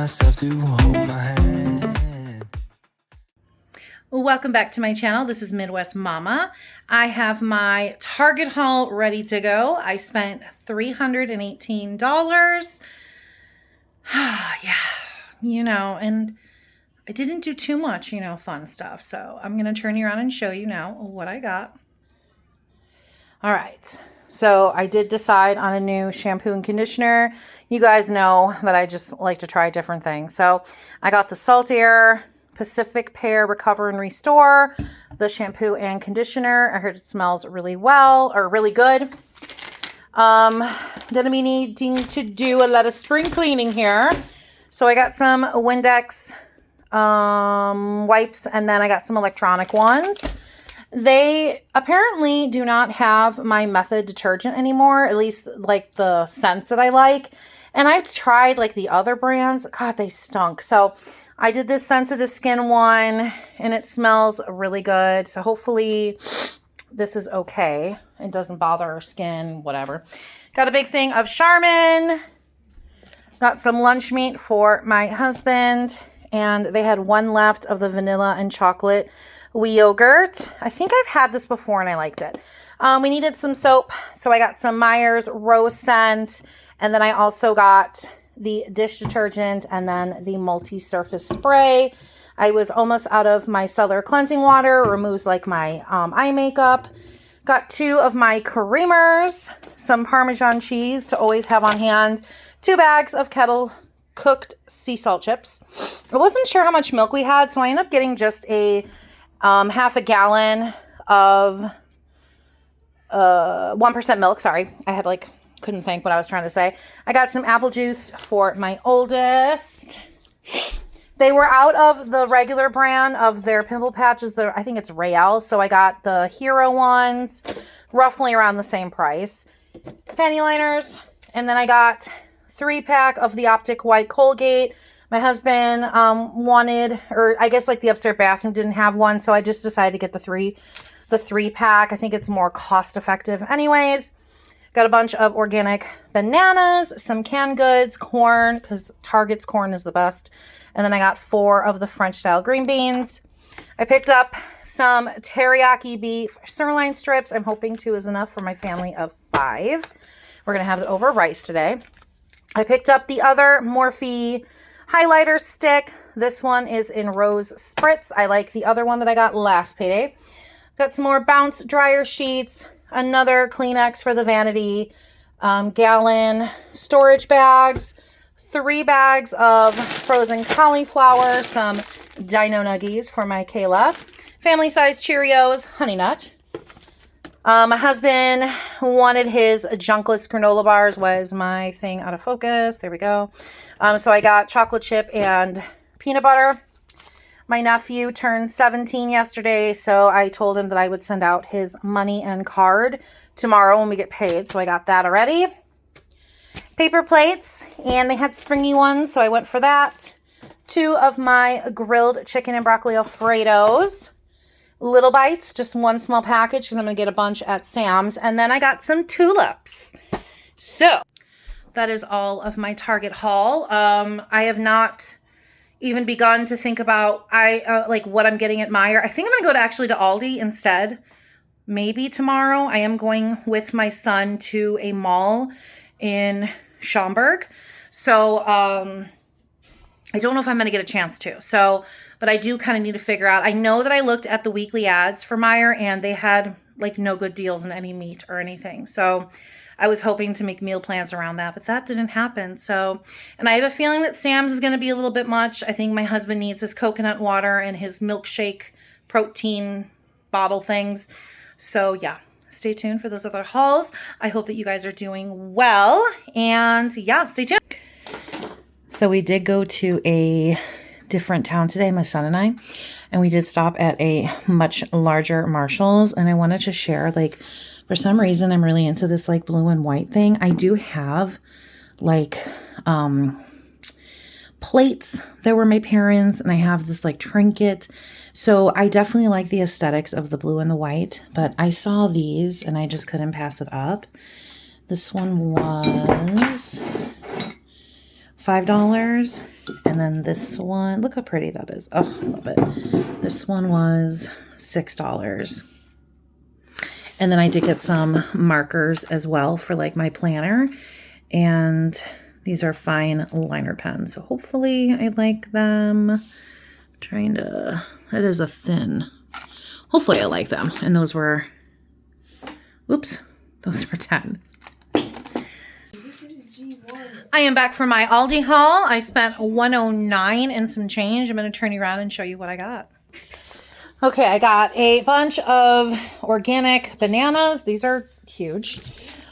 myself to hold my hand. Welcome back to my channel. This is Midwest Mama. I have my Target haul ready to go. I spent $318. Yeah, and I didn't do too much, fun stuff. So I'm going to turn you around and show you now what I got. All right. So I did decide on a new shampoo and conditioner. You guys know that I just like to try different things. So I got the Salt Air Pacific Pear Recover and Restore, the shampoo and conditioner. I heard it smells really good. Gonna be needing to do a lot of spring cleaning here. So I got some Windex wipes, and then I got some electronic ones. They apparently do not have my Method detergent anymore, at least like the scents that I like. And I've tried like the other brands. God, they stunk. So I did this Sensitive Skin one, and it smells really good. So hopefully this is okay. It doesn't bother our skin, whatever. Got a big thing of Charmin. Got some lunch meat for my husband. And they had one left of the vanilla and chocolate yogurt. I think I've had this before and I liked it. We needed some soap. So I got some Meyer's Rose Scent. And then I also got the dish detergent, and then the multi-surface spray. I was almost out of my Cellular Cleansing Water. It removes like my eye makeup. Got 2 of my creamers, some Parmesan cheese to always have on hand, 2 bags of kettle cooked sea salt chips. I wasn't sure how much milk we had, so I ended up getting just a half a gallon of 1% milk. Sorry, I had couldn't think what I was trying to say. I got some apple juice for my oldest. They were out of the regular brand of their pimple patches. I think it's Rael. So I got the Hero ones, roughly around the same price. Panty liners. And then I got 3-pack of the Optic White Colgate. My husband wanted, or I guess like the upstairs bathroom didn't have one. So I just decided to get the 3-pack. I think it's more cost effective anyways. Got a bunch of organic bananas, some canned goods, corn, because Target's corn is the best. And then I got 4 of the French style green beans. I picked up some teriyaki beef sirloin strips. I'm hoping 2 is enough for my family of 5. We're going to have it over rice today. I picked up the other Morphe highlighter stick. This one is in Rose Spritz. I like the other one that I got last payday. Got some more Bounce dryer sheets. Another Kleenex for the vanity, gallon storage bags, 3 bags of frozen cauliflower, some Dino Nuggies for my Kayla, family size Cheerios, Honey Nut. My husband wanted his junkless granola bars. Was my thing out of focus? There we go. So I got chocolate chip and peanut butter. My nephew turned 17 yesterday, so I told him that I would send out his money and card tomorrow when we get paid, so I got that already. Paper plates, and they had springy ones, so I went for that. 2 of my grilled chicken and broccoli Alfredos. Little Bites, just 1 small package, because I'm going to get a bunch at Sam's. And then I got some tulips. So, that is all of my Target haul. I have not even begun to think about what I'm getting at Meijer. I think I'm going to go to Aldi instead. Maybe tomorrow. I am going with my son to a mall in Schaumburg. So I don't know if I'm going to get a chance to. So, but I do kind of need to figure out. I know that I looked at the weekly ads for Meijer, and they had no good deals in any meat or anything. So I was hoping to make meal plans around that, but that didn't happen. So, and I have a feeling that Sam's is going to be a little bit much. I think my husband needs his coconut water and his milkshake protein bottle things. So yeah, stay tuned for those other hauls. I hope that you guys are doing well, and yeah, stay tuned. So we did go to a different town today, my son and I, and we did stop at a much larger Marshall's, and I wanted to share, for some reason, I'm really into this blue and white thing. I do have plates that were my parents, and I have this trinket. So I definitely like the aesthetics of the blue and the white, but I saw these and I just couldn't pass it up. This one was $5. And then this one, look how pretty that is. Oh, I love it. This one was $6. And then I did get some markers as well for like my planner. And these are fine liner pens. So hopefully I like them. I'm trying to, it is a thin. Hopefully I like them. And those were, oops, those were 10. I am back from my Aldi haul. I spent $109 and some change. I'm going to turn you around and show you what I got. Okay, I got a bunch of organic bananas. These are huge.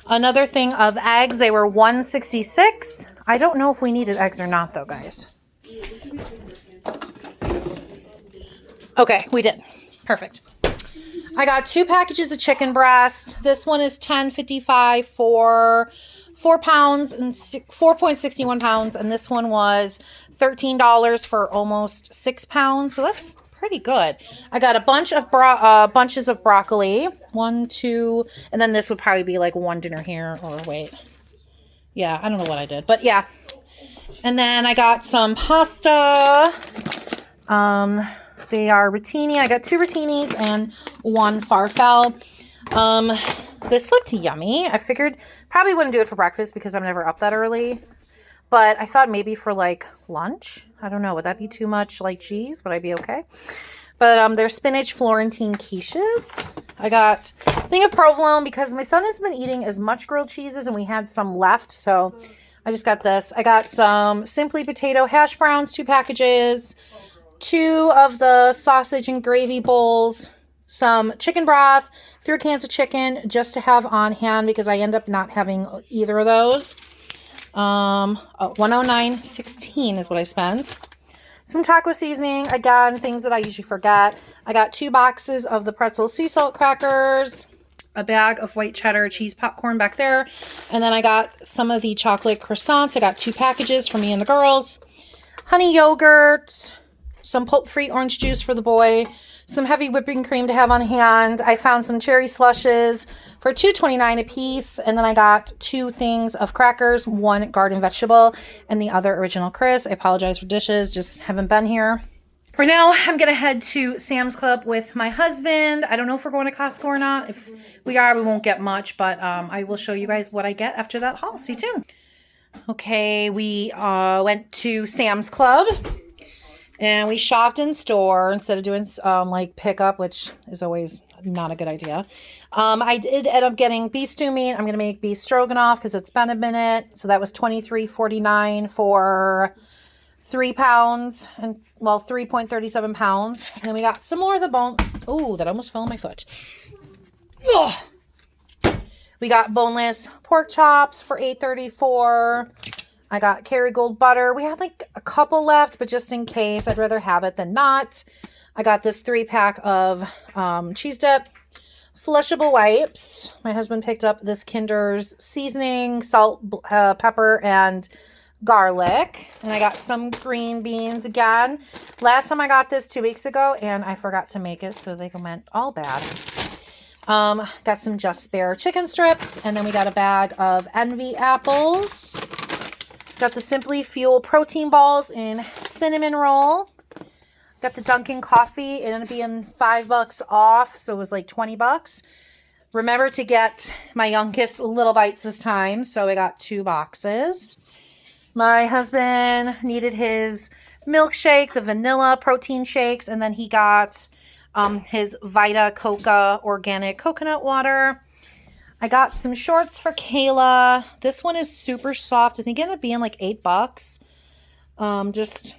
Another thing of eggs. They were $1.66. I don't know if we needed eggs or not, though, guys. Okay, we did. Perfect. I got 2 packages of chicken breast. This one is $10.55 for 4 pounds and 4.61 pounds. And this one was $13 for almost 6 pounds. So that's pretty good. I got a bunch of bunches of broccoli. 1, 2, and then this would probably be like 1 dinner here. Or wait. Yeah, I don't know what I did. But yeah. And then I got some pasta. They are rotini. I got 2 rotinis and 1 farfalle. This looked yummy. I figured probably wouldn't do it for breakfast because I'm never up that early. But I thought maybe for like lunch. I don't know. Would that be too much like cheese? Would I be okay? But they're spinach Florentine quiches. I got a thing of provolone because my son has been eating as much grilled cheeses and we had some left. So I just got this. I got some Simply Potato hash browns, 2 packages. 2 of the sausage and gravy bowls, some chicken broth, 3 cans of chicken just to have on hand because I end up not having either of those. $109.16 is what I spent. Some taco seasoning, again, things that I usually forget. I got 2 boxes of the pretzel sea salt crackers, a bag of white cheddar cheese popcorn back there, and then I got some of the chocolate croissants. I got 2 packages for me and the girls. Honey yogurt, some pulp-free orange juice for the boy, some heavy whipping cream to have on hand. I found some cherry slushes for $2.29 a piece, and then I got 2 things of crackers, 1 garden vegetable, and the other Original Crisp. I apologize for dishes, just haven't been here. Right now, I'm going to head to Sam's Club with my husband. I don't know if we're going to Costco or not. If we are, we won't get much, but I will show you guys what I get after that haul. Stay tuned. Okay, we went to Sam's Club. And we shopped in store instead of doing like pickup, which is always not a good idea. I did end up getting beef stew meat. I'm going to make beef stroganoff because it's been a minute. So that was $23.49 for 3 pounds and 3.37 pounds. And then we got some more of the bone. Oh, that almost fell on my foot. Ugh. We got boneless pork chops for $8.34. I got Kerrygold butter. We had like a couple left, but just in case, I'd rather have it than not. I got this 3-pack of cheese dip, flushable wipes. My husband picked up this Kinder's seasoning, salt, pepper, and garlic. And I got some green beans again. Last time I got this 2 weeks ago, and I forgot to make it, so they went all bad. Got some Just Spare chicken strips, and then we got a bag of Envy apples. Got the Simply Fuel protein balls in cinnamon roll. Got the Dunkin' coffee. It ended up being $5 off, so it was like $20. Remember to get my youngest little bites this time, so I got 2 boxes. My husband needed his milkshake, the vanilla protein shakes, and then he got his Vita Coca organic coconut water. I got some shorts for Kayla. This one is super soft. I think it ended up being like $8. Just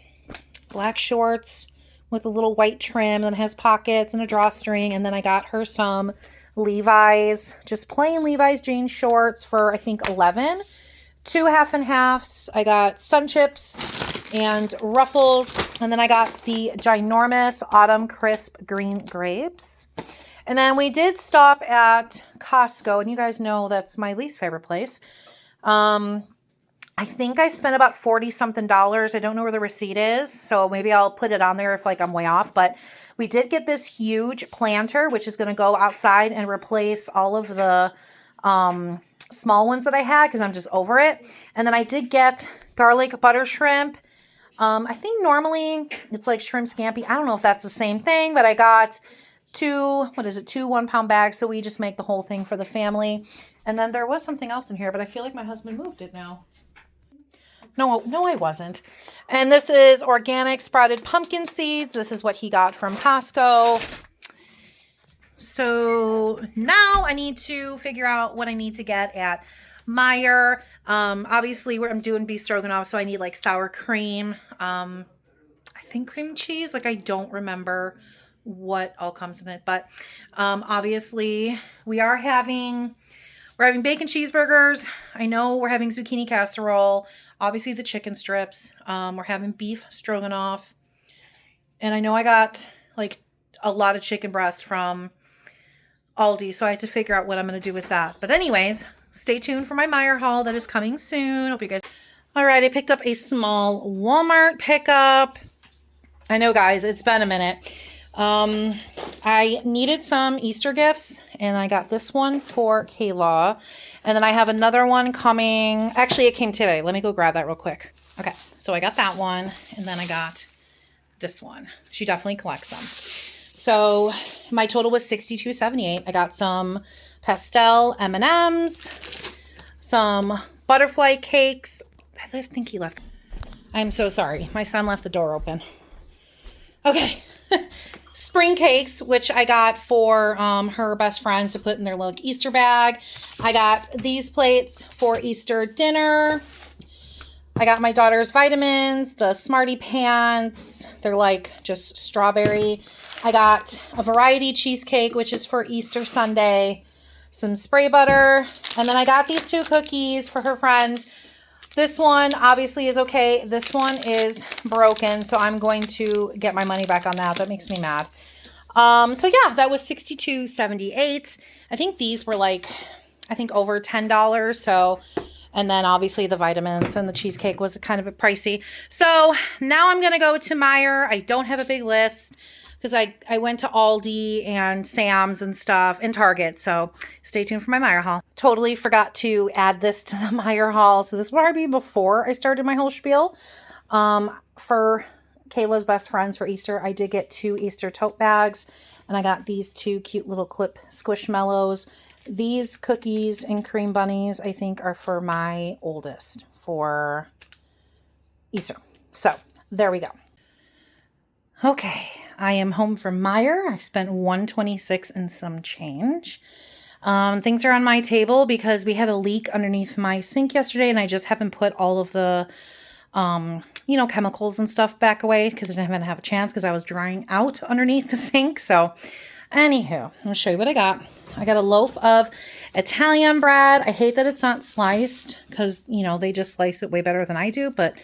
black shorts with a little white trim that has pockets and a drawstring. And then I got her some Levi's, just plain Levi's jean shorts for I think $11. 2 half and halves. I got Sun Chips and Ruffles. And then I got the ginormous Autumn Crisp green grapes. And then we did stop at Costco, and you guys know that's my least favorite place. I think I spent about $40-something. I don't know where the receipt is, so maybe I'll put it on there if like I'm way off. But we did get this huge planter, which is going to go outside and replace all of the small ones that I had because I'm just over it. And then I did get garlic butter shrimp. I think normally it's like shrimp scampi. I don't know if that's the same thing, but I got two 1-pound bags. So we just make the whole thing for the family. And then there was something else in here, but I feel like my husband moved it now. No, I wasn't. And this is organic sprouted pumpkin seeds. This is what he got from Costco. So now I need to figure out what I need to get at Meijer. Obviously I'm doing beef stroganoff, so I need like sour cream. I think cream cheese. Like I don't remember what all comes in it, but obviously we're having bacon cheeseburgers. I know we're having zucchini casserole. Obviously the chicken strips. We're having beef stroganoff. And I know I got like a lot of chicken breast from Aldi, so I had to figure out what I'm going to do with that. But anyways, stay tuned for my Meijer haul that is coming soon. Hope you guys... All right, I picked up a small Walmart pickup. I know, guys, it's been a minute. I needed some Easter gifts, and I got this one for Kayla. And then I have another one coming. Actually, it came today. Let me go grab that real quick. Okay, so I got that one, and then I got this one. She definitely collects them. So my total was $62.78. I got some pastel M&Ms, some butterfly cakes. I think he left. I'm so sorry. My son left the door open. Okay. Spring cakes, which I got for her best friends to put in their little Easter bag. I got these plates for Easter dinner. I got my daughter's vitamins, the Smarty Pants. They're like just strawberry. I got a variety cheesecake, which is for Easter Sunday. Some spray butter. And then I got these two cookies for her friends. This one obviously is okay. This one is broken, so I'm going to get my money back on that. That makes me mad. So yeah, that was $62.78. I think these were like, over $10. So, and then obviously the vitamins and the cheesecake was kind of a pricey. So now I'm going to go to Meijer. I don't have a big list because I went to Aldi and Sam's and stuff and Target. So stay tuned for my Meijer haul. Totally forgot to add this to the Meijer haul. So this will probably be before I started my whole spiel. For Kayla's best friends for Easter, I did get 2 Easter tote bags, and I got these 2 cute little clip squishmallows. These cookies and cream bunnies, I think, are for my oldest for Easter. So there we go. Okay, I am home from Meijer. I spent $126 and some change. Things are on my table because we had a leak underneath my sink yesterday, and I just haven't put all of the chemicals and stuff back away because I didn't have a chance because I was drying out underneath the sink. So anywho, I'm going to show you what I got. I got a loaf of Italian bread. I hate that it's not sliced because, they just slice it way better than I do. But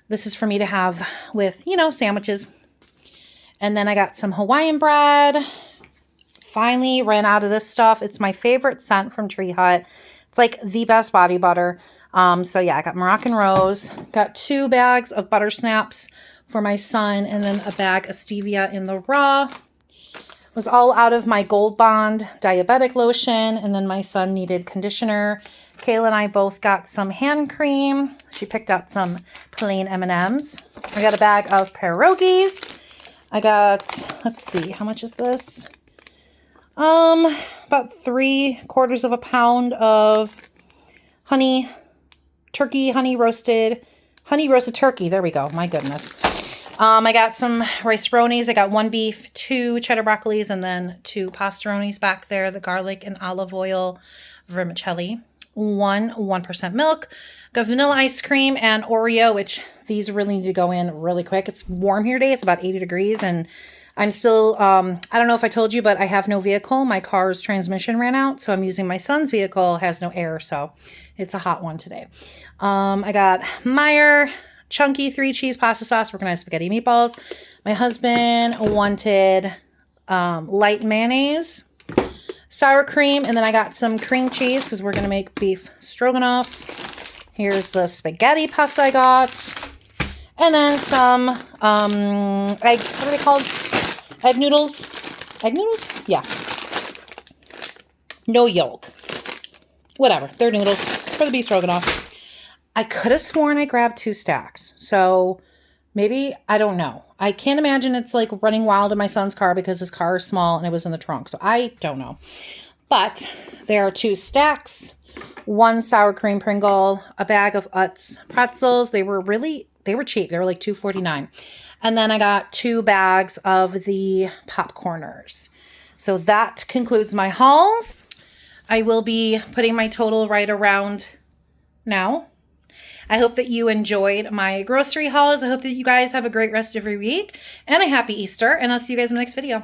this is for me to have with, sandwiches. And then I got some Hawaiian bread. Finally ran out of this stuff. It's my favorite scent from Tree Hut. It's like the best body butter. So yeah, I got Moroccan Rose. Got 2 bags of butter snaps for my son. And then a bag of stevia in the raw. Was all out of my Gold Bond diabetic lotion, and then my son needed conditioner. Kayla and I both got some hand cream. She picked out some plain M&Ms. I got a bag of pierogies. I got, let's see, how much is this? About 3/4 of a pound of honey roasted turkey. There we go. My goodness. I got some rice-a-ronis. I got 1 beef, 2 cheddar broccolis, and then 2 pasta-ronis back there. The garlic and olive oil vermicelli. 1% milk. Got vanilla ice cream and Oreo, which these really need to go in really quick. It's warm here today. It's about 80 degrees, and I'm still, I don't know if I told you, but I have no vehicle. My car's transmission ran out, so I'm using my son's vehicle. It has no air, so it's a hot one today. I got Meijer chunky 3-cheese pasta sauce. We're going to have spaghetti meatballs. My husband wanted light mayonnaise, sour cream, and then I got some cream cheese because we're going to make beef stroganoff. Here's the spaghetti pasta I got. And then some egg, what are they called? Egg noodles? Egg noodles? Yeah. No yolk. Whatever. They're noodles for the beef stroganoff. I could have sworn I grabbed 2 stacks. So maybe, I don't know. I can't imagine it's like running wild in my son's car because his car is small and it was in the trunk. So I don't know. But there are 2 stacks, 1 sour cream Pringle, a bag of Utz pretzels. They were cheap. They were like $2.49. And then I got 2 bags of the popcorners. So that concludes my hauls. I will be putting my total right around now. I hope that you enjoyed my grocery hauls. I hope that you guys have a great rest of your week and a happy Easter. And I'll see you guys in the next video.